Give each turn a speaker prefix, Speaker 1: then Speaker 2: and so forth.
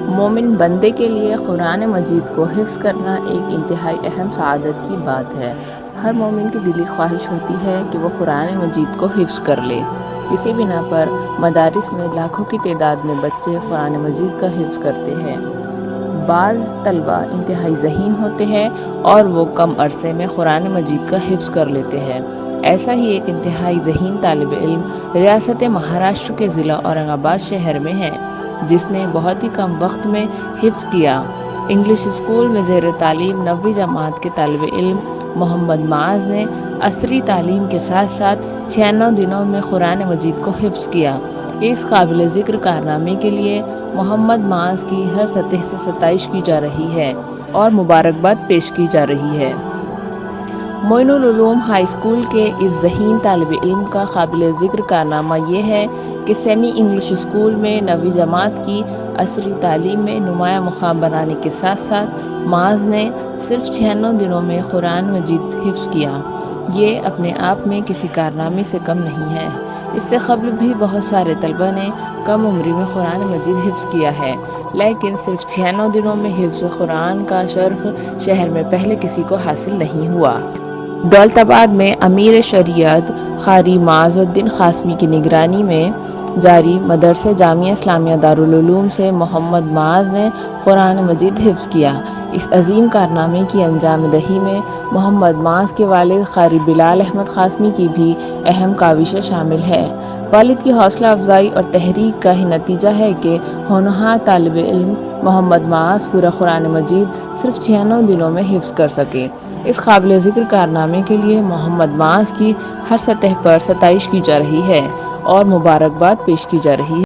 Speaker 1: مومن بندے کے لیے قرآن مجید کو حفظ کرنا ایک انتہائی اہم سعادت کی بات ہے۔ ہر مومن کی دلی خواہش ہوتی ہے کہ وہ قرآن مجید کو حفظ کر لے۔ اسی بنا پر مدارس میں لاکھوں کی تعداد میں بچے قرآن مجید کا حفظ کرتے ہیں۔ بعض طلبہ انتہائی ذہین ہوتے ہیں اور وہ کم عرصے میں قرآن مجید کا حفظ کر لیتے ہیں۔ ایسا ہی ایک انتہائی ذہین طالب علم ریاست مہاراشٹر کے ضلع اورنگ آباد شہر میں ہے، جس نے بہت ہی کم وقت میں حفظ کیا۔ انگلش اسکول میں زیر تعلیم 9ویں جماعت کے طالب علم محمد معاذ نے عصری تعلیم کے ساتھ ساتھ 96 دنوں میں قرآن مجید کو حفظ کیا۔ اس قابل ذکر کارنامے کے لیے محمد معاذ کی ہر سطح سے ستائش کی جا رہی ہے اور مبارکباد پیش کی جا رہی ہے۔ معین العلوم ہائی اسکول کے اس ذہین طالب علم کا قابل ذکر کارنامہ یہ ہے کہ سیمی انگلش اسکول میں 9ویں جماعت کی عصری تعلیم میں نمایاں مقام بنانے کے ساتھ ساتھ معاذ نے صرف 96 دنوں میں قرآن مجید حفظ کیا۔ یہ اپنے آپ میں کسی کارنامے سے کم نہیں ہے۔ اس سے قبل بھی بہت سارے طلبہ نے کم عمری میں قرآن مجید حفظ کیا ہے، لیکن صرف 96 دنوں میں حفظ قرآن کا شرف شہر میں پہلے کسی کو حاصل نہیں ہوا۔ دولت آباد میں امیر شریعت قاری معاذ الدین قاسمی کی نگرانی میں جاری مدرسہ جامعہ اسلامیہ دارالعلوم سے محمد معاذ نے قرآن مجید حفظ کیا۔ اس عظیم کارنامے کی انجام دہی میں محمد معاذ کے والد قاری بلال احمد قاسمی کی بھی اہم کاوشیں شامل ہے۔ والد کی حوصلہ افزائی اور تحریک کا ہی نتیجہ ہے کہ ہونہار طالب علم محمد معاذ پورا قرآن مجید صرف 96 دنوں میں حفظ کر سکے۔ اس قابل ذکر کارنامے کے لیے محمد معاذ کی ہر سطح پر ستائش کی جا رہی ہے اور مبارکباد پیش کی جا رہی ہے۔